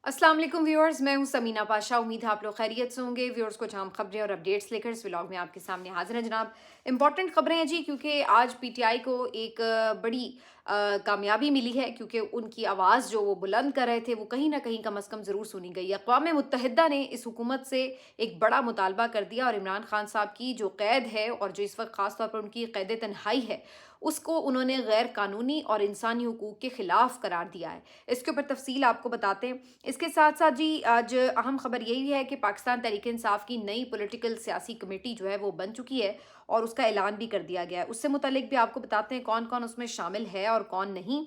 अस्सलाम वालेकुम व्यूअर्स, मैं हूं समीना पाशा। उम्मीद है आप लोग खैरियत से होंगे। व्यूअर्स, कुछ अहम खबरें और अपडेट्स लेकर इस व्लॉग में आपके सामने हाजिर हैं जनाब। इंपॉर्टेंट खबरें हैं जी, क्योंकि आज पीटीआई को एक बड़ी कामयाबी मिली है, क्योंकि उनकी आवाज़ जो वो बुलंद कर रहे थे वो कहीं ना कहीं कम अज़ कम ज़रूर सुनी गई। अक़वाम मुत्तहिदा ने इस हुकूमत से एक बड़ा मुतालबा कर दिया और इमरान खान साहब की जो कैद है और जो इस वक्त ख़ास तौर पर उनकी कैद तन्हाई है, उसको उन्होंने गैर कानूनी और इंसानी हुकूक के ख़िलाफ़ करार दिया है। इसके ऊपर तफसील आपको बताते हैं। इसके साथ साथ जी, आज अहम खबर यही है कि पाकिस्तान तहरीक इंसाफ की नई पॉलिटिकल सियासी कमेटी जो है वो बन चुकी है और उसका ऐलान भी कर दिया गया है। उससे मुतालिक भी आपको बताते हैं कौन कौन उसमें शामिल है और कौन नहीं।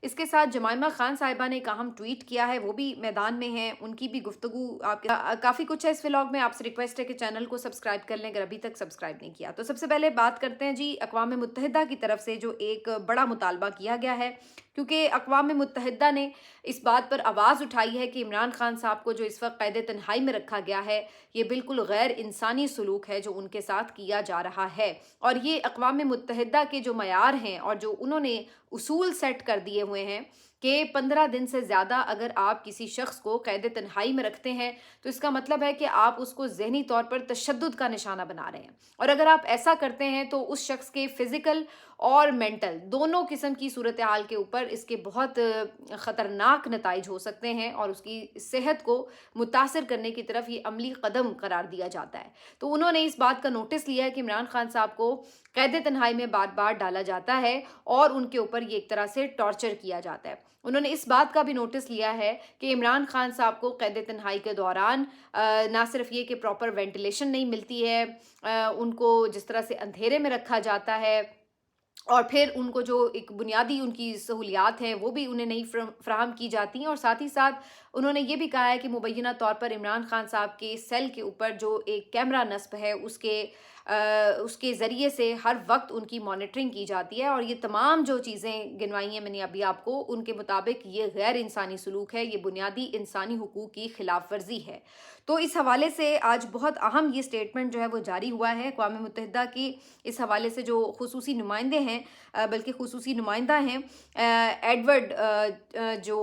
इसके साथ जमाइमा खान साहिबा ने एक अहम ट्वीट किया है, वो भी मैदान में है, उनकी भी गुफ्तगू आपके काफ़ी कुछ है इस व्लॉग में। आपसे रिक्वेस्ट है कि चैनल को सब्सक्राइब कर लें अगर अभी तक सब्सक्राइब नहीं किया। तो सबसे पहले बात करते हैं जी, अक़वाम मुत्तहिदा की तरफ से जो एक बड़ा मुतालबा किया गया है, क्योंकि अक़वाम मुत्तहिदा ने इस बात पर आवाज़ उठाई है कि इमरान खान साहब को जो इस वक्त कैद तन्हाई में रखा गया है, ये बिल्कुल गैर इंसानी सलूक है जो उनके साथ किया जा रहा है। और ये अक़वाम मुत्तहिदा के जो मयार हैं और जो उन्होंने उसूल सेट कर दिए हुए हैं कि 15 दिन से ज़्यादा अगर आप किसी शख्स को कैद तन्हाई में रखते हैं तो इसका मतलब है कि आप उसको ज़हनी तौर पर तशद्दुद का निशाना बना रहे हैं। और अगर आप ऐसा करते हैं तो उस शख्स के फ़िज़िकल और मेंटल दोनों किस्म की सूरत हाल के ऊपर इसके बहुत ख़तरनाक नताइज हो सकते हैं और उसकी सेहत को मुतासर करने की तरफ ये अमली कदम करार दिया जाता है। तो उन्होंने इस बात का नोटिस लिया है कि इमरान खान साहब को कैद तन्हाई में बार बार डाला जाता है और उनके ऊपर ये एक तरह से टॉर्चर किया जाता है। उन्होंने इस बात का भी नोटिस लिया है कि इमरान खान साहब को कैद तन्हाई के दौरान ना सिर्फ ये कि प्रॉपर वेंटिलेशन नहीं मिलती है, उनको जिस तरह से अंधेरे में रखा जाता है और फिर उनको जो एक बुनियादी उनकी सहूलियात हैं वो भी उन्हें नहीं फ़राहम की जाती हैं। और साथ ही साथ उन्होंने ये भी कहा है कि मुबैना तौर पर इमरान खान साहब के सेल के ऊपर जो एक कैमरा नस्ब है उसके ज़रिए से हर वक्त उनकी मॉनिटरिंग की जाती है। और ये तमाम जो चीज़ें गिनवाई हैं मैंने अभी आपको, उनके मुताबिक ये गैर इंसानी सलूक है, ये बुनियादी इंसानी हुकूक की खिलाफ वर्जी है। तो इस हवाले से आज बहुत अहम ये स्टेटमेंट जो है वो जारी हुआ है अक़वाम मुत्तहिदा की। इस हवाले से जो खुसूसी नुमाइंदे हैं, बल्कि खुसूसी नुमाइंदा हैं, एडवर्ड जो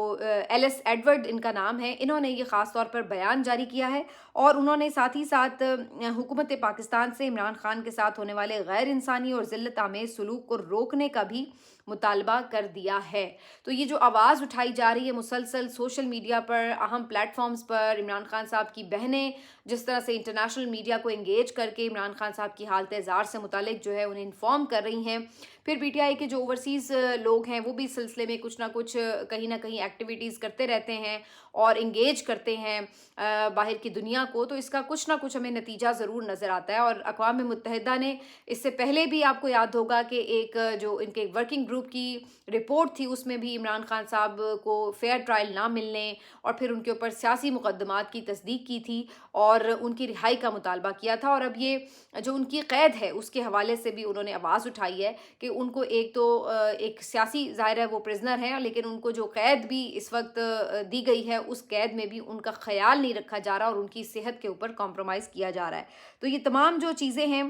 एलिस एडवर्ड इनका नाम है, इन्होंने ये ख़ास तौर पर बयान जारी किया है और उन्होंने साथ ही साथ हुकूमत पाकिस्तान से इमरान खान के साथ होने वाले गैर इंसानी और ज़िल्लत आमेज़ सलूक को रोकने का भी मुतालबा कर दिया है। तो ये जो आवाज़ उठाई जा रही है मुसलसल सोशल मीडिया पर, अहम प्लेटफॉर्म्स पर, इमरान खान साहब की बहनें जिस तरह से इंटरनेशनल मीडिया को एंगेज करके इमरान खान साहब की हालत ज़ार से मुतालिक जो है उन्हें इन्फॉर्म कर रही हैं। फिर पीटीआई के जो ओवरसीज़ लोग हैं वो भी इस सिलसिले में कुछ ना कुछ कहीं ना कहीं एक्टिविटीज़ करते रहते हैं और इंगेज करते हैं बाहर की दुनिया को। तो इसका कुछ ना कुछ हमें नतीजा ज़रूर नज़र आता है। और अक़वाम मुत्तहिदा ने इससे पहले भी आपको याद होगा कि एक जो इनके वर्किंग ग्रुप की रिपोर्ट थी उसमें भी इमरान खान साहब को फेयर ट्रायल ना मिलने और फिर उनके ऊपर सियासी मुकदमात की तस्दीक की थी और उनकी रिहाई का मुतालबा किया था। और अब ये जो उनकी कैद है उसके हवाले से भी उन्होंने आवाज़ उठाई है कि उनको एक तो एक सियासी ज़ाहिर है वो प्रिजनर हैं, लेकिन उनको जो कैद भी इस वक्त दी गई है उस कैद में भी उनका ख्याल नहीं रखा जा रहा और उनकी सेहत के ऊपर कॉम्प्रोमाइज़ किया जा रहा है। तो ये तमाम जो चीज़ें हैं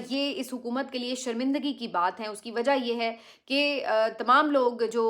ये इस हुकूमत के लिए शर्मिंदगी की बात है। उसकी वजह ये है कि तमाम लोग जो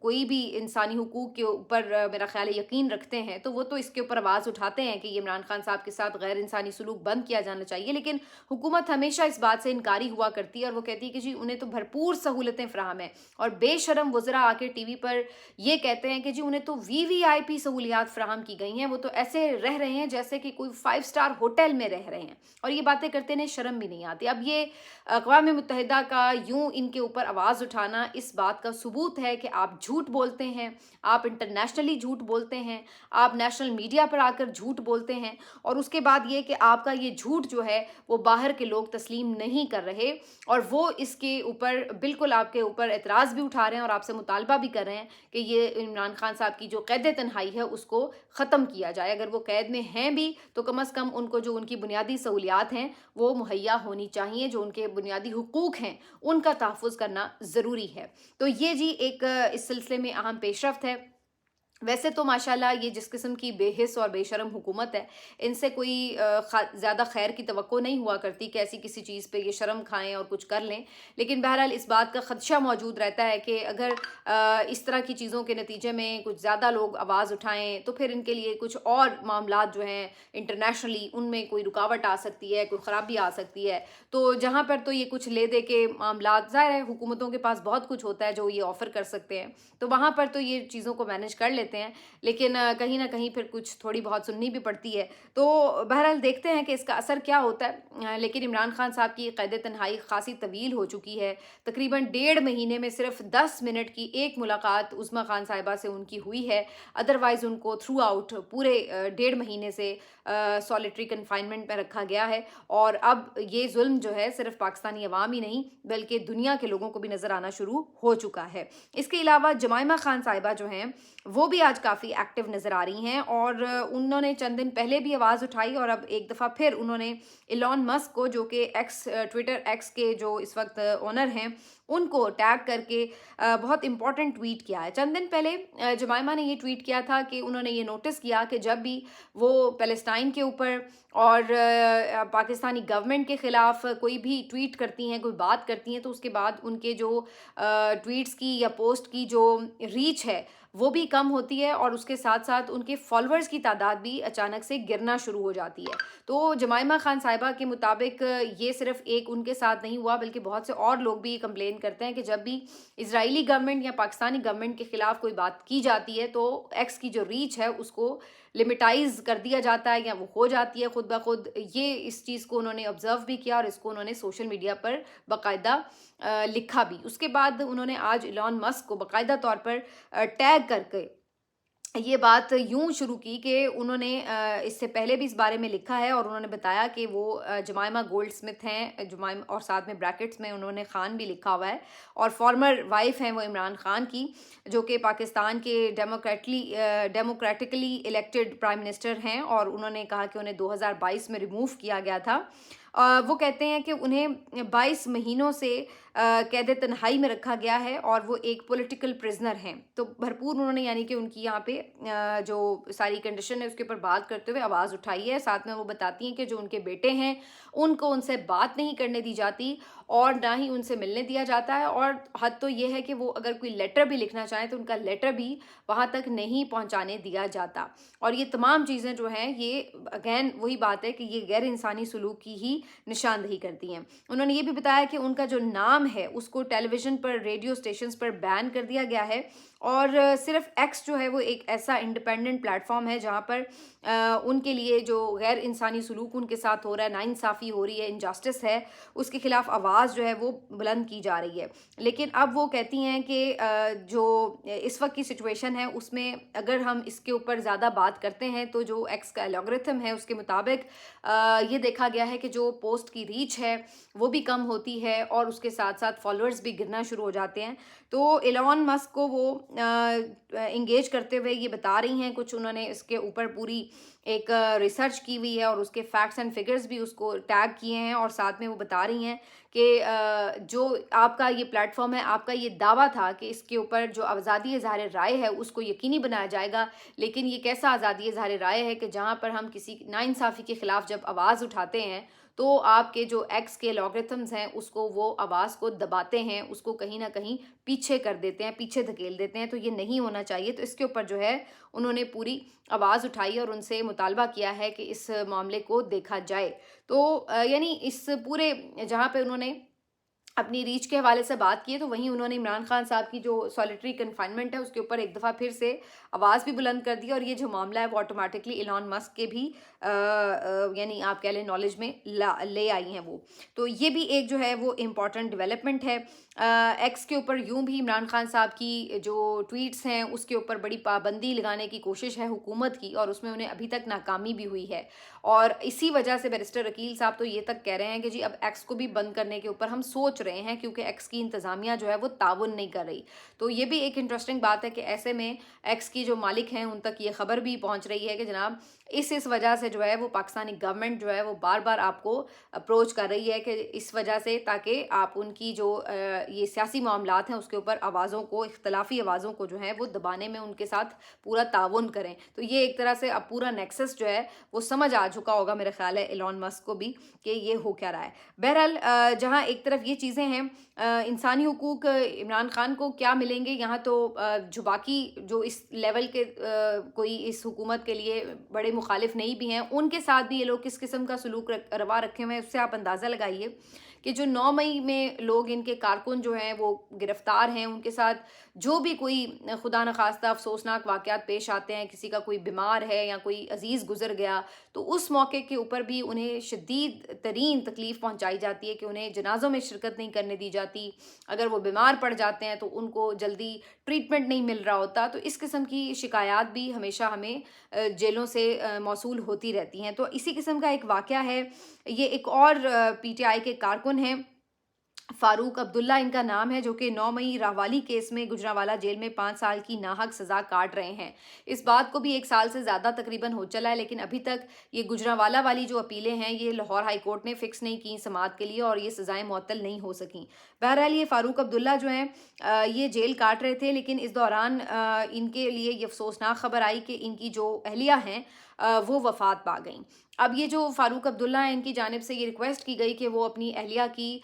कोई भी इंसानी हुकूक के ऊपर मेरा ख्याल है यकीन रखते हैं तो वो तो इसके ऊपर आवाज़ उठाते हैं कि ये इमरान खान साहब के साथ गैर इंसानी सलूक बंद किया जाना चाहिए। लेकिन हुकूमत हमेशा इस बात से इनकारी हुआ करती है और वो कहती है कि जी उन्हें तो भरपूर सहूलतें फ़राहम हैं। और बेशरम वज़रा आके टीवी पर ये कहते हैं कि जी उन्हें तो वीवीआईपी सहूलियात फ़राहम की गई हैं, वो तो ऐसे रह रहे हैं जैसे कि कोई 5 स्टार होटल में रह रहे हैं। और ये बातें करते इन्हें शर्म भी नहीं आती। अब ये अक़वाम मुत्तहिदा का यूं इनके ऊपर आवाज़ उठाना इस बात का सबूत है कि आप झूठ बोलते हैं, आप इंटरनेशनली झूठ बोलते हैं, आप नेशनल मीडिया पर आकर झूठ बोलते हैं और उसके बाद ये कि आपका ये झूठ जो है वो बाहर के लोग तस्लीम नहीं कर रहे और वो इसके ऊपर बिल्कुल आपके ऊपर एतराज़ भी उठा रहे हैं और आपसे मुतालबा भी कर रहे हैं कि ये इमरान खान साहब की जो कैद तन्हाई है उसको ख़त्म किया जाए। अगर वो कैद में हैं भी तो कम अज़ कम उनको जो उनकी बुनियादी सहूलियात हैं वो मुहैया होनी चाहिए, जो उनके बुनियादी हुकूक हैं उनका तहफ़्फ़ुज़ करना ज़रूरी है। तो ये जी एक इस सिलसिले में अहम पेशरफ्त है। वैसे तो माशाल्लाह ये जिस किस्म की बेहिस और बेशर्म हुकूमत है, इनसे कोई ज़्यादा खैर की तवक्को नहीं हुआ करती कि ऐसी किसी चीज़ पे ये शर्म खाएं और कुछ कर लें। लेकिन बहरहाल इस बात का ख़दशा मौजूद रहता है कि अगर इस तरह की चीज़ों के नतीजे में कुछ ज़्यादा लोग आवाज़ उठाएं तो फिर इनके लिए कुछ और मामलात जो हैं इंटरनेशनली उनमें कोई रुकावट आ सकती है, कोई ख़राबी आ सकती है। तो जहाँ पर तो ये कुछ ले दे के मामलात, ज़ाहिर है हुकूमतों के पास बहुत कुछ होता है जो ये ऑफ़र कर सकते हैं, तो वहाँ पर तो ये चीज़ों को मैनेज कर लेते हैं। लेकिन कहीं न कहीं फिर कुछ थोड़ी बहुत सुननी भी पड़ती है। तो बहरहाल देखते हैं कि इसका असर क्या होता है। लेकिन इमरान खान साहब की क़ैद तन्हाई ख़ासी तवील हो चुकी है। तकरीबन 1.5 महीने में सिर्फ़ 10 मिनट की एक मुलाकात उस्मा खान साहिबा से उनकी हुई है। अदरवाइज़ उनको थ्रू आउट पूरे 1.5 महीने से सॉलिटरी कन्फ़ाइनमेंट में रखा गया है। और अब ये ज़ुल्म जो है सिर्फ़ पाकिस्तानी अवाम ही नहीं बल्कि दुनिया के लोगों को भी नज़र आना शुरू हो चुका है। इसके अलावा जमाइमा खान साहिबा जो हैं वो भी आज काफ़ी एक्टिव नज़र आ रही हैं और उन्होंने चंद दिन पहले भी आवाज़ उठाई और अब एक दफ़ा फिर उन्होंने इलॉन मस्क को, जो कि ट्विटर एक्स के जो इस वक्त ओनर हैं, उनको टैग करके बहुत इंपॉर्टेंट ट्वीट किया है। चंद दिन पहले जमाइमा ने ये ट्वीट किया था कि उन्होंने ये नोटिस किया कि जब भी वो पैलेस्टाइन के ऊपर और पाकिस्तानी गवर्नमेंट के ख़िलाफ़ कोई भी ट्वीट करती हैं, कोई बात करती हैं, तो उसके बाद उनके जो ट्वीट्स की या पोस्ट की जो रीच है वो भी कम होती है और उसके साथ साथ उनके फॉलोअर्स की तादाद भी अचानक से गिरना शुरू हो जाती है। तो जमाइमा खान साहिबा के मुताबिक ये सिर्फ एक उनके साथ नहीं हुआ बल्कि बहुत से और लोग भी कंप्लेन करते हैं कि जब भी इजरायली गवर्नमेंट या पाकिस्तानी गवर्नमेंट के खिलाफ कोई बात की जाती है तो एक्स की जो रीच है उसको लिमिटाइज कर दिया जाता है या वो हो जाती है खुद ब खुद। ये इस चीज़ को उन्होंने ऑब्जर्व भी किया और इसको उन्होंने सोशल मीडिया पर बाकायदा लिखा भी। उसके बाद उन्होंने आज इलॉन मस्क को बाकायदा तौर पर टैग करके ये बात यूं शुरू की कि उन्होंने इससे पहले भी इस बारे में लिखा है और उन्होंने बताया कि वो जमाइमा गोल्ड स्मिथ हैं, जमाइमा, और साथ में ब्रैकेट्स में उन्होंने खान भी लिखा हुआ है और फॉर्मर वाइफ हैं वो इमरान खान की, जो कि पाकिस्तान के डेमोक्रेटिकली इलेक्टेड प्राइम मिनिस्टर हैं। और उन्होंने कहा कि उन्हें 2022 में रिमूव किया गया था। वो कहते हैं कि उन्हें 22 महीनों से कैद तन्हाई में रखा गया है और वो एक पॉलिटिकल प्रिजनर हैं। तो भरपूर उन्होंने यानी कि उनकी यहाँ पे जो सारी कंडीशन है उसके ऊपर बात करते हुए आवाज़ उठाई है। साथ में वो बताती हैं कि जो उनके बेटे हैं उनको उनसे बात नहीं करने दी जाती और ना ही उनसे मिलने दिया जाता है, और हद तो ये है कि वो अगर कोई लेटर भी लिखना चाहें तो उनका लेटर भी वहाँ तक नहीं पहुँचाने दिया जाता। और ये तमाम चीज़ें जो हैं ये अगैन वही बात है कि ये गैर इंसानी सलूक की ही निशानदही करती हैं। उन्होंने ये भी बताया कि उनका जो नाम है उसको टेलीविज़न पर, रेडियो स्टेशंस पर बैन कर दिया गया है और सिर्फ एक्स जो है वो एक ऐसा इंडिपेंडेंट प्लेटफॉर्म है जहाँ पर उनके लिए जो गैर इंसानी सलूक उनके साथ हो रहा है, नाइंसाफ़ी हो रही है, इनजस्टिस है, उसके खिलाफ आवाज़ जो है वो बुलंद की जा रही है। लेकिन अब वो कहती हैं कि जो इस वक्त की सिचुएशन है उसमें अगर हम इसके ऊपर ज़्यादा बात करते हैं तो जो एक्स का एल्गोरिथम है उसके मुताबिक ये देखा गया है कि जो पोस्ट की रीच है वो भी कम होती है और उसके साथ साथ फॉलोअर्स भी गिरना शुरू हो जाते हैं। तो एलॉन मस्क को वो इंगेज करते हुए ये बता रही हैं, कुछ उन्होंने इसके ऊपर पूरी एक रिसर्च की हुई है और उसके फैक्ट्स एंड फिगर्स भी उसको टैग किए हैं और साथ में वो बता रही हैं कि जो आपका ये प्लेटफॉर्म है, आपका ये दावा था कि इसके ऊपर जो आज़ादी इज़हार राय है उसको यकीनी बनाया जाएगा, लेकिन ये कैसा आज़ादी इज़हार राय है कि जहाँ पर हम किसी नाइंसाफ़ी के ख़िलाफ़ जब आवाज़ उठाते हैं तो आपके जो एक्स के लॉगरिथम्स हैं उसको वो आवाज़ को दबाते हैं, उसको कहीं ना कहीं पीछे कर देते हैं, पीछे धकेल देते हैं। तो ये नहीं होना चाहिए। तो इसके ऊपर जो है उन्होंने पूरी आवाज़ उठाई और उनसे मुतालबा किया है कि इस मामले को देखा जाए। तो यानी इस पूरे जहाँ पे उन्होंने अपनी रीच के हवाले से बात की है तो वहीं उन्होंने इमरान खान साहब की जो सॉलिटरी कन्फाइनमेंट है उसके ऊपर एक दफ़ा फिर से आवाज़ भी बुलंद कर दी और ये जो मामला है वो ऑटोमेटिकली इलॉन मस्क के भी यानी आप कह लें नॉलेज में ले आई हैं वो। तो ये भी एक जो है वो इम्पॉर्टेंट डेवलपमेंट है। एक्स के ऊपर यूं भी इमरान खान साहब की जो ट्वीट्स हैं उसके ऊपर बड़ी पाबंदी लगाने की कोशिश है हुकूमत की और उसमें उन्हें अभी तक नाकामी भी हुई है और इसी वजह से बैरिस्टर अकील साहब तो ये तक कह रहे हैं कि जी अब एक्स को भी बंद करने के ऊपर हम सोच रहे हैं, क्योंकि एक्स की इंतज़ामिया जो है वो ताउन नहीं कर रही। तो ये भी एक इंटरेस्टिंग बात है कि ऐसे में एक्स की जो मालिक हैं उन तक ये खबर भी पहुंच रही है कि जनाब इस वजह से जो है वो पाकिस्तानी गवर्नमेंट जो है वो बार बार आपको अप्रोच कर रही है कि इस वजह से, ताकि आप उनकी जो ये सियासी मामलात हैं उसके ऊपर आवाज़ों को, इख्तलाफी आवाज़ों को जो है वो दबाने में उनके साथ पूरा ताउन करें। तो ये एक तरह से अब पूरा नेक्सस जो है वो समझ आ चुका होगा मेरा ख्याल है एलॉन मस्क को भी कि ये हो क्या रहा है। बहरहाल जहाँ एक तरफ ये चीज़ें हैं, इंसानी हुकूक इमरान खान को क्या मिलेंगे, यहाँ तो जो बाकी जो इस लेवल के कोई इस हुकूमत के लिए बड़े मुखालिफ नहीं भी हैं, उनके साथ भी ये लोग किस किस्म का सलूक रवा रखे हुए हैं, उससे आप अंदाज़ा लगाइए कि जो 9 मई में लोग, इनके कारकुन जो हैं वो गिरफ्तार हैं, उनके साथ जो भी कोई खुदा न खास्ता अफसोसनाक वाक़यात पेश आते हैं, किसी का कोई बीमार है या कोई अजीज़ गुजर गया, तो उस मौके के ऊपर भी उन्हें शदीद तरीन तकलीफ़ पहुंचाई जाती है कि उन्हें जनाज़ों में शिरकत नहीं करने दी जाती। अगर वो बीमार पड़ जाते हैं तो उनको जल्दी ट्रीटमेंट नहीं मिल रहा होता। तो इस किस्म की शिकायत भी हमेशा हमें जेलों से मौसूल होती रहती हैं। तो इसी किस्म का एक वाक़या है, ये एक और पीटीआई के कारकुन हैं, फारूक अब्दुल्ला इनका नाम है, जो कि 9 मई राहवाली केस में गुजरांवाला जेल में 5 साल की नाहक सज़ा काट रहे हैं। इस बात को भी 1 साल से ज़्यादा तकरीबन हो चला है, लेकिन अभी तक ये गुजरांवाला वाली जो अपीलें हैं ये लाहौर हाई कोर्ट ने फ़िक्स नहीं की समाअत के लिए, और ये सज़ाएं मुअत्तल नहीं हो सकीं। बहरहाल ये फ़ारूक अब्दुल्ला जो हैं ये जेल काट रहे थे, लेकिन इस दौरान इनके लिए ये अफसोसनाक खबर आई कि इनकी जो अहलिया हैं वो वफ़ात पा गईं। अब ये जो फ़ारूक अब्दुल्ला हैं, इनकी जानिब से ये रिक्वेस्ट की गई कि वो अपनी अहलिया की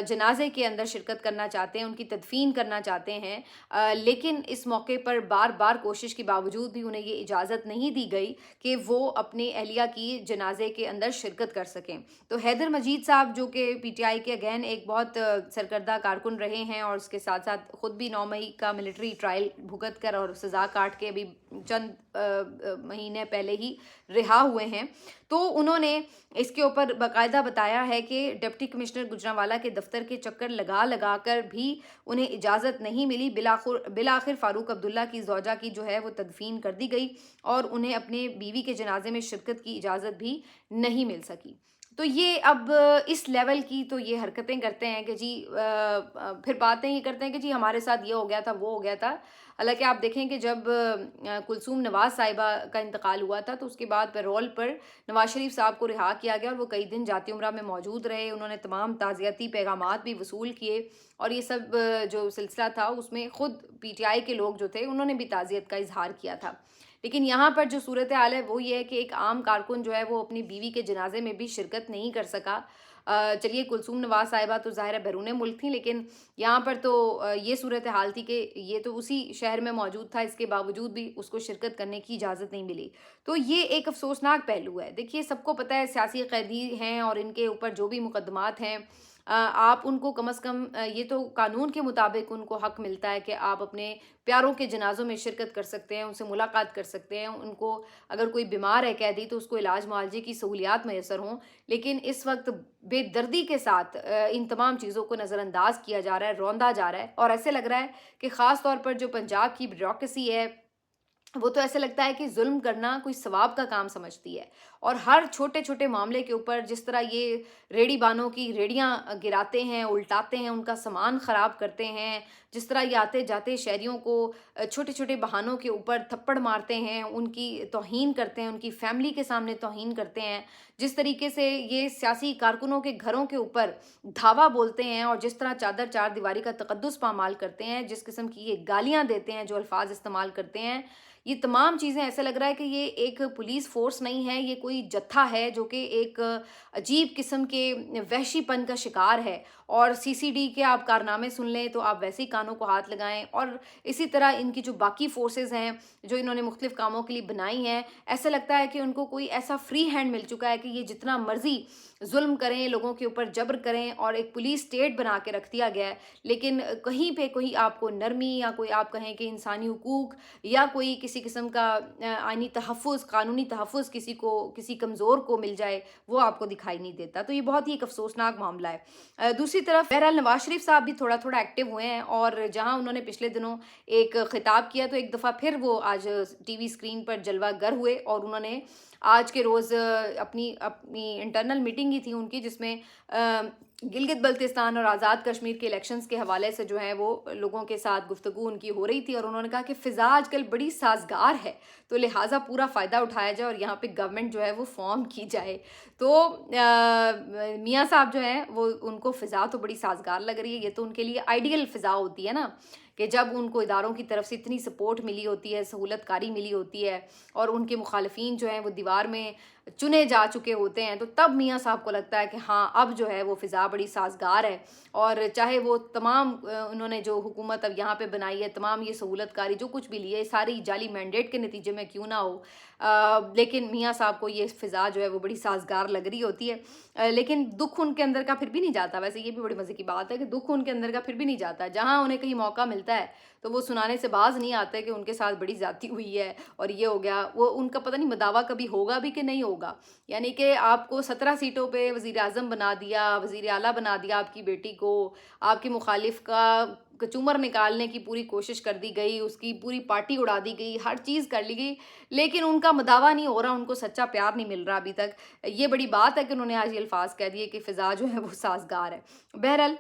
जनाजे के अंदर शिरकत करना चाहते हैं, उनकी तदफीन करना चाहते हैं, लेकिन इस मौके पर बार बार कोशिश के बावजूद भी उन्हें ये इजाज़त नहीं दी गई कि वो अपनी अहलिया की जनाजे के अंदर शिरकत कर सकें। तो हैदर मजीद साहब, जो कि पीटीआई के अगेन एक बहुत सरकर्दा कारकुन रहे हैं और उसके साथ साथ ख़ुद भी 9 मई का मिलिट्री ट्रायल भुगत कर और सज़ा काट के अभी चंद महीने पहले ही रिहा हुए हैं, तो उन्होंने इसके ऊपर बाकायदा बताया है कि डिप्टी कमिश्नर गुजरांवाला के दफ्तर के चक्कर लगा लगा कर भी उन्हें इजाज़त नहीं मिली। बिलाखिर फ़ारूक अब्दुल्ला की ज़ौजा की जो है वो तदफीन कर दी गई और उन्हें अपने बीवी के जनाजे में शिरकत की इजाज़त भी नहीं मिल सकी। तो ये अब इस लेवल की तो ये हरकतें करते हैं कि जी फिर बातें ये करते हैं कि जी हमारे साथ ये हो गया था, वो हो गया था। हालांकि आप देखें कि जब कुलसूम नवाज़ साहिबा का इंतकाल हुआ था तो उसके बाद पैरोल पर नवाज शरीफ साहब को रिहा किया गया और वो कई दिन जाती उम्रा में मौजूद रहे। उन्होंने तमाम ताज़ियती पैगामात भी वसूल किए और ये सब जो सिलसिला था उसमें ख़ुद पीटीआई के लोग जो थे उन्होंने भी ताज़ियत का इजहार किया था। लेकिन यहाँ पर जो सूरत हाल है वो ये है कि एक आम कारकुन जो है वो अपनी बीवी के जनाजे में भी शिरकत नहीं कर सका। चलिए कुलसूम नवाज़ साहिबा तो ज़ाहिर है बैरून मुल्क थी, लेकिन यहाँ पर तो ये सूरत हाल थी कि ये तो उसी शहर में मौजूद था, इसके बावजूद भी उसको शिरकत करने की इजाज़त नहीं मिली। तो ये एक अफसोसनाक पहलू है। देखिए सबको पता है सियासी कैदी हैं और इनके ऊपर जो भी मुकदमात हैं आप उनको कम अज़ कम ये तो कानून के मुताबिक उनको हक़ मिलता है कि आप अपने प्यारों के जनाज़ों में शिरकत कर सकते हैं, उनसे मुलाकात कर सकते हैं, उनको अगर कोई बीमार है कैदी तो उसको इलाज मुआलजे की सहूलियात मैसर हों। लेकिन इस वक्त बेदर्दी के साथ इन तमाम चीज़ों को नज़रअंदाज किया जा रहा है, रौंदा जा रहा है और ऐसे लग रहा है कि ख़ास तौर पर जो पंजाब की ब्यूरोक्रेसी है वो तो ऐसे लगता है कि जुल्म करना कोई सवाब का काम समझती है और हर छोटे छोटे मामले के ऊपर जिस तरह ये रेडी बानों की रेडियां गिराते हैं, उल्टाते हैं, उनका सामान ख़राब करते हैं, जिस तरह ये आते जाते शहरियों को छोटे छोटे बहानों के ऊपर थप्पड़ मारते हैं, उनकी तौहीन करते हैं, उनकी फैमिली के सामने तौहीन करते हैं, जिस तरीके से ये सियासी कारकुनों के घरों के ऊपर धावा बोलते हैं और जिस तरह चादर चार दीवारी का तकद्दुस पामाल करते हैं, जिस किस्म की ये गालियाँ देते हैं, जो अल्फाज इस्तेमाल करते हैं, ये तमाम चीज़ें ऐसे लग रहा है कि ये एक पुलिस फोर्स नहीं है, ये कोई जत्था है जो कि एक अजीब किस्म के वहशीपन का शिकार है। और सीसीडी के आप कारनामे सुन लें तो आप वैसे ही कानों को हाथ लगाएं। और इसी तरह इनकी जो बाकी फोर्सेस हैं जो इन्होंने मुख्तलिफ कामों के लिए बनाई हैं, ऐसा लगता है कि उनको कोई ऐसा फ्री हैंड मिल चुका है कि ये जितना मर्जी जुल्म करें, लोगों के ऊपर जबर करें और एक पुलिस स्टेट बना के रख दिया गया है। लेकिन कहीं पे कोई आपको नरमी या कोई आप कहें कि इंसानी हुकूक या कोई किसी किस्म का आइनी तहफ़्फ़ुज़, कानूनी तहफ़्फ़ुज़ किसी को, किसी कमज़ोर को मिल जाए, वो आपको दिखाई नहीं देता। तो ये बहुत ही एक अफसोसनाक मामला है। दूसरी तरफ बहरहाल नवाज शरीफ साहब भी थोड़ा थोड़ा एक्टिव हुए हैं और जहां उन्होंने पिछले दिनों एक खिताब किया तो एक दफ़ा फिर वो आज टीवी स्क्रीन पर जलवागर हुए और उन्होंने आज के रोज़ अपनी इंटरनल मीटिंग ही थी उनकी, जिसमें گلگت بلتستان اور آزاد کشمیر کے الیکشنز کے حوالے سے جو ہے وہ لوگوں کے ساتھ گفتگو ان کی ہو رہی تھی، اور انہوں نے کہا کہ فضا آج کل بڑی سازگار ہے، تو لہٰذا پورا فائدہ اٹھایا جائے اور یہاں پہ گورنمنٹ جو ہے وہ فارم کی جائے۔ تو میاں صاحب جو ہیں وہ ان کو فضا تو بڑی سازگار لگ رہی ہے، یہ تو ان کے لیے آئیڈیل فضا ہوتی ہے نا، کہ جب ان کو اداروں کی طرف سے اتنی سپورٹ ملی ہوتی ہے، سہولت کاری ملی ہوتی ہے، اور ان کے مخالفین جو ہیں وہ دیوار میں چنے جا چکے ہوتے ہیں، تو تب میاں صاحب کو لگتا ہے کہ ہاں اب جو ہے وہ فضا بڑی سازگار ہے، اور چاہے وہ تمام انہوں نے جو حکومت اب یہاں پہ بنائی ہے، تمام یہ سہولت کاری جو کچھ بھی لیے ساری جعلی مینڈیٹ کے نتیجے میں کیوں نہ ہو، لیکن میاں صاحب کو یہ فضا جو ہے وہ بڑی سازگار لگ رہی ہوتی ہے، لیکن دکھ ان کے اندر کا پھر بھی نہیں جاتا۔ ویسے یہ بھی بڑی مزے کی بات ہے کہ دکھ ان کے اندر کا پھر بھی نہیں جاتا، جہاں انہیں کہیں موقع ملتا ہے تو وہ سنانے سے باز نہیں آتے کہ ان کے ساتھ بڑی زیادتی ہوئی ہے اور یہ ہو گیا، وہ ان کا پتہ نہیں مداوع کبھی ہوگا بھی کہ نہیں ہوگا، یعنی کہ آپ کو 17 سیٹوں پہ وزیر اعظم بنا دیا، وزیر اعلیٰ بنا دیا آپ کی بیٹی کو، آپ کے مخالف کا کچومر نکالنے کی پوری کوشش کر دی گئی، اس کی پوری پارٹی اڑا دی گئی، ہر چیز کر لی گئی، لیکن ان کا مداوع نہیں ہو رہا، ان کو سچا پیار نہیں مل رہا ابھی تک۔ یہ بڑی بات ہے کہ انہوں نے آج یہ الفاظ کہہ دیے کہ فضا جو ہے وہ سازگار ہے۔ بہرحال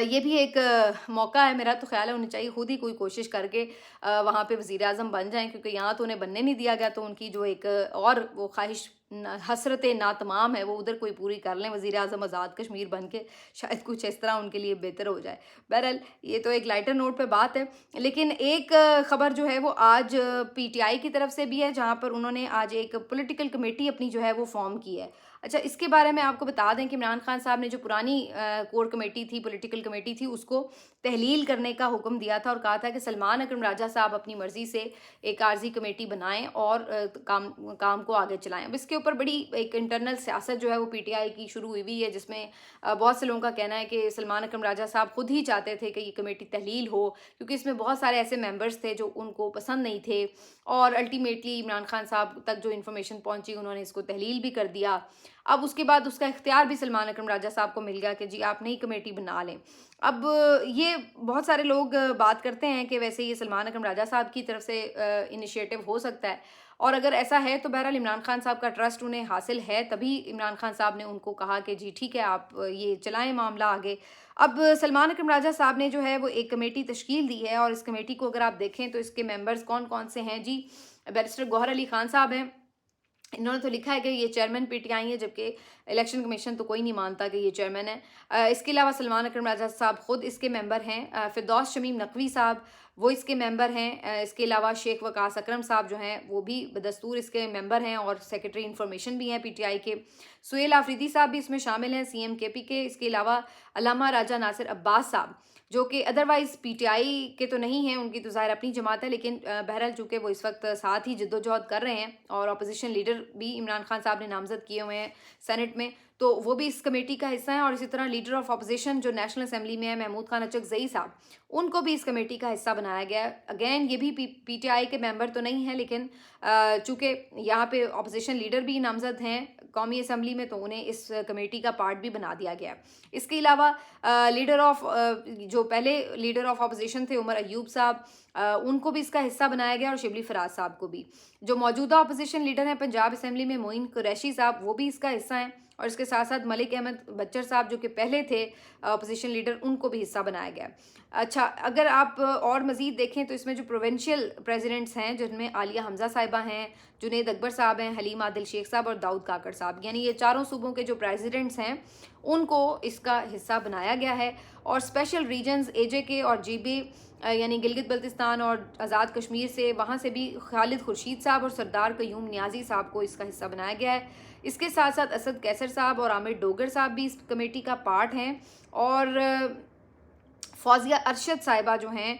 یہ بھی ایک موقع ہے، میرا تو خیال ہے انہیں چاہیے خود ہی کوئی کوشش کر کے وہاں پہ وزیر اعظم بن جائیں، کیونکہ یہاں تو انہیں بننے نہیں دیا گیا، تو ان کی جو ایک اور وہ خواہش حسرت ناتمام ہے وہ ادھر کوئی پوری کر لیں، وزیر اعظم آزاد کشمیر بن کے، شاید کچھ اس طرح ان کے لیے بہتر ہو جائے۔ بہرحال یہ تو ایک لائٹر نوٹ پہ بات ہے، لیکن ایک خبر جو ہے وہ آج پی ٹی آئی کی طرف سے بھی ہے، جہاں پر انہوں نے آج ایک پولیٹیکل کمیٹی اپنی جو ہے وہ فارم کی ہے۔ اچھا، اس کے بارے میں آپ کو بتا دیں کہ عمران خان صاحب نے جو پرانی کور کمیٹی تھی، پولیٹیکل کمیٹی تھی، اس کو تحلیل کرنے کا حکم دیا تھا اور کہا تھا کہ سلمان اکرم راجہ صاحب اپنی مرضی سے ایک عارضی کمیٹی بنائیں اور کام کو آگے چلائیں۔ اب اس کے اوپر بڑی ایک انٹرنل سیاست جو ہے وہ پی ٹی آئی کی شروع ہوئی ہے، جس میں بہت سے لوگوں کا کہنا ہے کہ سلمان اکرم راجہ صاحب خود ہی چاہتے تھے کہ یہ کمیٹی تحلیل ہو، کیونکہ اس میں بہت سارے ایسے ممبرز تھے جو ان کو پسند نہیں تھے، اور الٹیمیٹلی عمران خان صاحب تک جو انفارمیشن پہنچی انہوں نے اس کو تحلیل بھی کر دیا۔ اب اس کے بعد اس کا اختیار بھی سلمان اکرم راجہ صاحب کو مل گیا کہ جی آپ نئی کمیٹی بنا لیں۔ اب یہ بہت سارے لوگ بات کرتے ہیں کہ ویسے یہ سلمان اکرم راجہ صاحب کی طرف سے انیشیٹو ہو سکتا ہے، اور اگر ایسا ہے تو بہرحال عمران خان صاحب کا ٹرسٹ انہیں حاصل ہے، تبھی عمران خان صاحب نے ان کو کہا کہ جی ٹھیک ہے آپ یہ چلائیں معاملہ آگے۔ اب سلمان اکرم راجہ صاحب نے جو ہے وہ ایک کمیٹی تشکیل دی ہے، اور اس کمیٹی کو اگر آپ دیکھیں تو اس کے ممبرز کون کون سے ہیں، جی بیرسٹر گوہر علی خان صاحب ہیں، انہوں نے تو لکھا ہے کہ یہ چیئرمین پی ٹی آئی ہے، جبکہ الیکشن کمیشن تو کوئی نہیں مانتا کہ یہ چیئرمین ہے۔ اس کے علاوہ سلمان اکرم راجہ صاحب خود اس کے ممبر ہیں، فردوس شمیم نقوی صاحب وہ اس کے ممبر ہیں، اس کے علاوہ شیخ وقاص اکرم صاحب جو ہیں وہ بھی بدستور اس کے ممبر ہیں اور سیکرٹری انفارمیشن بھی ہیں پی ٹی آئی کے، سہیل آفریدی صاحب بھی اس میں شامل ہیں سی ایم کے پی کے، اس کے علاوہ علامہ راجہ ناصر عباس صاحب جو کہ ادروائز پی ٹی آئی کے تو نہیں ہیں، ان کی تو ظاہر اپنی جماعت ہے، لیکن بہرحال چونکہ وہ اس وقت ساتھ ہی جد و جہد کر رہے ہیں، اور اپوزیشن لیڈر بھی عمران خان صاحب نے نامزد کیے ہوئے ہیں سینٹ میں، تو وہ بھی اس کمیٹی کا حصہ ہیں، اور اسی طرح لیڈر آف اپوزیشن جو نیشنل اسمبلی میں ہے محمود خان اچکزئی صاحب، ان کو بھی اس کمیٹی کا حصہ بنایا گیا ہے۔ اگین یہ بھی پی ٹی آئی کے ممبر تو نہیں ہیں، لیکن چونکہ یہاں پہ اپوزیشن لیڈر بھی نامزد ہیں قومی اسمبلی میں، تو انہیں اس کمیٹی کا پارٹ بھی بنا دیا گیا ہے۔ اس کے علاوہ جو پہلے لیڈر آف اپوزیشن تھے عمر ایوب صاحب، ان کو بھی اس کا حصہ بنایا گیا، اور شبلی فراز صاحب کو بھی۔ جو موجودہ اپوزیشن لیڈر ہیں پنجاب اسمبلی میں معین قریشی صاحب، وہ بھی اس کا حصہ ہیں، اور اس کے ساتھ ساتھ ملک احمد بچر صاحب جو کہ پہلے تھے اپوزیشن لیڈر، ان کو بھی حصہ بنایا گیا۔ اچھا، اگر آپ اور مزید دیکھیں تو اس میں جو پروونشل پریزیڈنٹس ہیں، جن میں عالیہ حمزہ صاحبہ ہیں، جنید اکبر صاحب ہیں، حلیم عادل شیخ صاحب اور داؤد کاکڑ صاحب، یعنی یہ چاروں صوبوں کے جو پریزیڈنٹس ہیں ان کو اس کا حصہ بنایا گیا ہے، اور اسپیشل ریجنز اے جے کے اور جی بی یعنی گلگت بلتستان اور آزاد کشمیر سے، وہاں سے بھی خالد خورشید صاحب اور سردار قیوم نیازی صاحب کو اس کا حصہ بنایا گیا ہے۔ اس کے ساتھ ساتھ اسد کیسر صاحب اور عامر ڈوگر صاحب بھی اس کمیٹی کا پارٹ ہیں، اور فوزیہ ارشد صاحبہ جو ہیں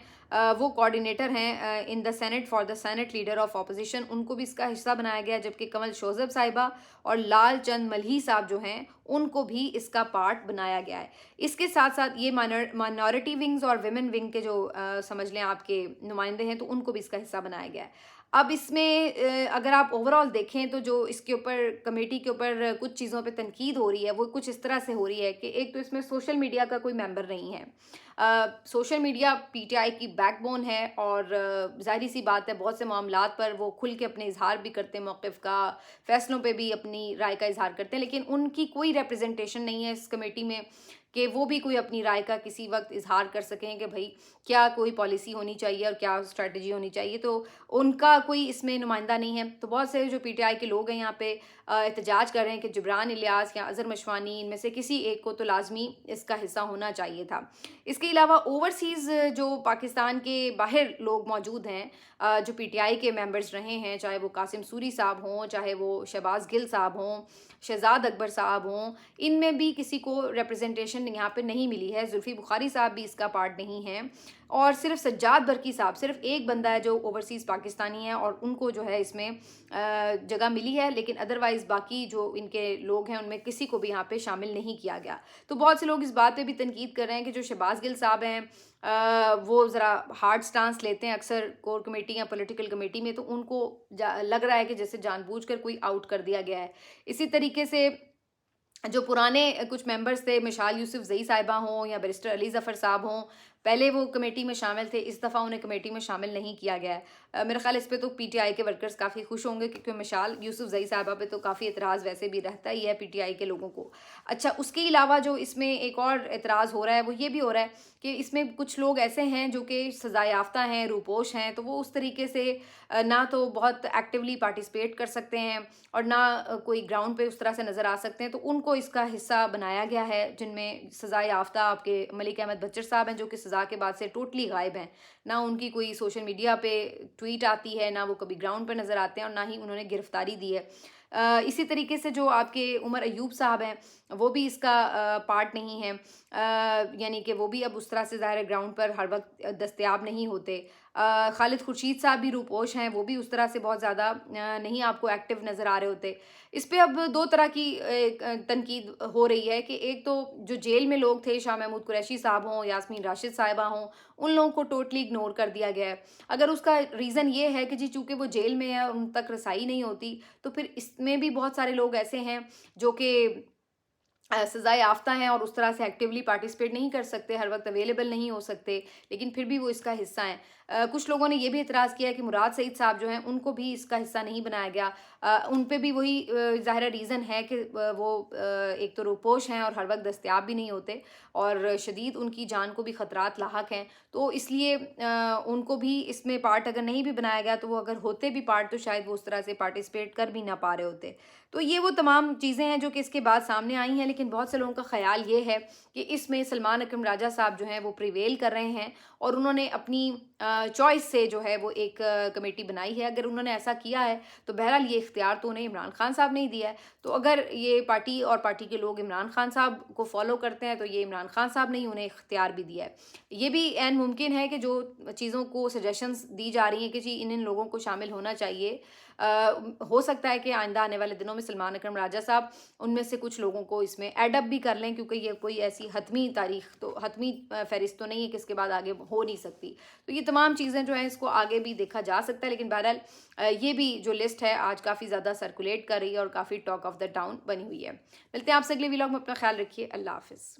وہ کوارڈینیٹر ہیں in the senate for the senate leader of opposition, ان کو بھی اس کا حصہ بنایا گیا، جبکہ کمل شوذب صاحبہ اور لال چند ملہی صاحب جو ہیں ان کو بھی اس کا پارٹ بنایا گیا ہے۔ اس کے ساتھ ساتھ یہ مائنورٹی ونگز اور ویمن ونگ کے جو سمجھ لیں آپ کے نمائندے ہیں، تو ان کو بھی اس کا حصہ بنایا گیا ہے۔ اب اس میں اگر آپ اوور آل دیکھیں تو جو اس کے اوپر کمیٹی کے اوپر کچھ چیزوں پہ تنقید ہو رہی ہے وہ کچھ اس طرح سے ہو رہی ہے کہ ایک تو اس میں سوشل میڈیا کا کوئی ممبر نہیں ہے. Social media P T I کی بیک بون ہے اور ظاہری سی بات ہے بہت سے معاملات پر وہ کھل کے اپنے اظہار بھی کرتے ہیں, موقف کا, فیصلوں پہ بھی اپنی رائے کا اظہار کرتے ہیں, لیکن ان کی کوئی ریپرزنٹیشن نہیں ہے اس کمیٹی میں کہ وہ بھی کوئی اپنی رائے کا کسی وقت اظہار کر سکیں کہ بھائی کیا کوئی پالیسی ہونی چاہیے اور کیا اسٹریٹجی ہونی چاہیے. تو ان کا کوئی اس میں نمائندہ نہیں ہے. تو بہت سے جو پی ٹی آئی کے لوگ ہیں یہاں پہ احتجاج کر رہے ہیں کہ جبران الیاس یا اظہر مشوانی ان میں سے کسی ایک کو تو لازمی اس کا حصہ ہونا چاہیے تھا. اس کے علاوہ اوورسیز جو پاکستان کے باہر لوگ موجود ہیں جو پی ٹی آئی کے ممبرز رہے ہیں, چاہے وہ قاسم سوری صاحب ہوں, چاہے وہ شہباز گل صاحب ہوں, شہزاد اکبر صاحب ہوں, ان میں بھی کسی کو ریپرزنٹیشن یہاں پہ نہیں ملی ہے. زلفی بخاری صاحب بھی اس کا پارٹ نہیں ہیں, اور صرف سجاد برکی صاحب, صرف ایک بندہ ہے جو اوورسیز پاکستانی ہے اور ان کو جو ہے اس میں جگہ ملی ہے, لیکن ادروائز باقی جو ان کے لوگ ہیں ان میں کسی کو بھی یہاں پہ شامل نہیں کیا گیا. تو بہت سے لوگ اس بات پہ بھی تنقید کر رہے ہیں کہ جو شہباز گل صاحب ہیں وہ ذرا ہارڈ سٹانس لیتے ہیں اکثر کور کمیٹی یا پولیٹیکل کمیٹی میں, تو ان کو لگ رہا ہے کہ جیسے جان بوجھ کر کوئی آؤٹ کر دیا گیا ہے. اسی طریقے سے جو پرانے کچھ ممبرز تھے, مشال یوسف زئی صاحبہ ہوں یا بیرسٹر علی ظفر صاحب ہوں, پہلے وہ کمیٹی میں شامل تھے, اس دفعہ انہیں کمیٹی میں شامل نہیں کیا گیا ہے. میرا خیال اس پہ تو پی ٹی آئی کے ورکرز کافی خوش ہوں گے, کیونکہ مشال یوسف زئی صاحبہ پہ تو کافی اعتراض ویسے بھی رہتا ہی ہے پی ٹی آئی کے لوگوں کو. اچھا, اس کے علاوہ جو اس میں ایک اور اعتراض ہو رہا ہے وہ یہ بھی ہو رہا ہے کہ اس میں کچھ لوگ ایسے ہیں جو کہ سزا یافتہ ہیں, روپوش ہیں, تو وہ اس طریقے سے نہ تو بہت ایکٹیولی پارٹیسپیٹ کر سکتے ہیں اور نہ کوئی گراؤنڈ پہ اس طرح سے نظر آ سکتے ہیں. تو ان کو اس کا حصہ بنایا گیا ہے, جن میں سزا یافتہ آپ کے ملک احمد بچر صاحب ہیں جو کہ سزا کے بعد سے ٹوٹلی غائب ہیں. نہ ان کی کوئی سوشل میڈیا پہ ٹویٹ آتی ہے, نہ وہ کبھی گراؤنڈ پہ نظر آتے ہیں, اور نہ ہی انہوں نے گرفتاری دی ہے. اسی طریقے سے جو آپ کے عمر ایوب صاحب ہیں وہ بھی اس کا پارٹ نہیں ہے, یعنی کہ وہ بھی اب اس طرح سے ظاہر گراؤنڈ پر ہر وقت دستیاب نہیں ہوتے. خالد خورشید صاحب بھی روپوش ہیں, وہ بھی اس طرح سے بہت زیادہ نہیں آپ کو ایکٹیو نظر آ رہے ہوتے. اس پہ اب دو طرح کی تنقید ہو رہی ہے کہ ایک تو جو جیل میں لوگ تھے, شاہ محمود قریشی صاحب ہوں, یاسمین راشد صاحبہ ہوں, ان لوگوں کو ٹوٹلی اگنور کر دیا گیا ہے. اگر اس کا ریزن یہ ہے کہ جی چونکہ وہ جیل میں ہے ان تک رسائی نہیں ہوتی, تو پھر اس میں بھی بہت سارے لوگ ایسے ہیں جو کہ سزا یافتہ ہیں اور اس طرح سے ایکٹیولی پارٹیسپیٹ نہیں کر سکتے, ہر وقت اویلیبل نہیں ہو سکتے, لیکن پھر بھی وہ اس کا حصہ ہیں. کچھ لوگوں نے یہ بھی اعتراض کیا ہے کہ مراد سعید صاحب جو ہیں ان کو بھی اس کا حصہ نہیں بنایا گیا. ان پہ بھی وہی ظاہر ریزن ہے کہ وہ ایک تو روپوش ہیں اور ہر وقت دستیاب بھی نہیں ہوتے, اور شدید ان کی جان کو بھی خطرات لاحق ہیں, تو اس لیے ان کو بھی اس میں پارٹ اگر نہیں بھی بنایا گیا تو وہ اگر ہوتے بھی پارٹ تو شاید وہ اس طرح سے پارٹیسپیٹ کر بھی نہ پا رہے ہوتے. تو یہ وہ تمام چیزیں ہیں جو کہ اس کے بعد سامنے آئی ہیں, لیکن بہت سے لوگوں کا خیال یہ ہے کہ اس میں سلمان اکرم راجہ صاحب جو ہیں وہ پریویل کر رہے ہیں اور انہوں نے اپنی چوائس سے جو ہے وہ ایک کمیٹی بنائی ہے. اگر انہوں نے ایسا کیا ہے تو بہرحال یہ اختیار تو انہیں عمران خان صاحب نے ہی دیا ہے, تو اگر یہ پارٹی اور پارٹی کے لوگ عمران خان صاحب کو فالو کرتے ہیں تو یہ عمران خان صاحب نے ہی انہیں اختیار بھی دیا ہے. یہ بھی عین ممکن ہے کہ جو چیزوں کو سجیشنز دی جا رہی ہیں کہ جی ان لوگوں کو شامل ہونا چاہیے, ہو سکتا ہے کہ آئندہ آنے والے دنوں میں سلمان اکرم راجہ صاحب ان میں سے کچھ لوگوں کو اس میں ایڈ اپ بھی کر لیں, کیونکہ یہ کوئی ایسی حتمی تاریخ تو حتمی فہرست تو نہیں ہے کہ اس کے بعد آگے ہو نہیں سکتی. تو یہ تمام چیزیں جو ہیں اس کو آگے بھی دیکھا جا سکتا ہے, لیکن بہرحال یہ بھی جو لسٹ ہے آج کافی زیادہ سرکولیٹ کر رہی ہے اور کافی ٹاک آف دا ٹاؤن بنی ہوئی ہے. ملتے ہیں آپ سے اگلے ولاگ میں, اپنا خیال رکھیے, اللہ حافظ.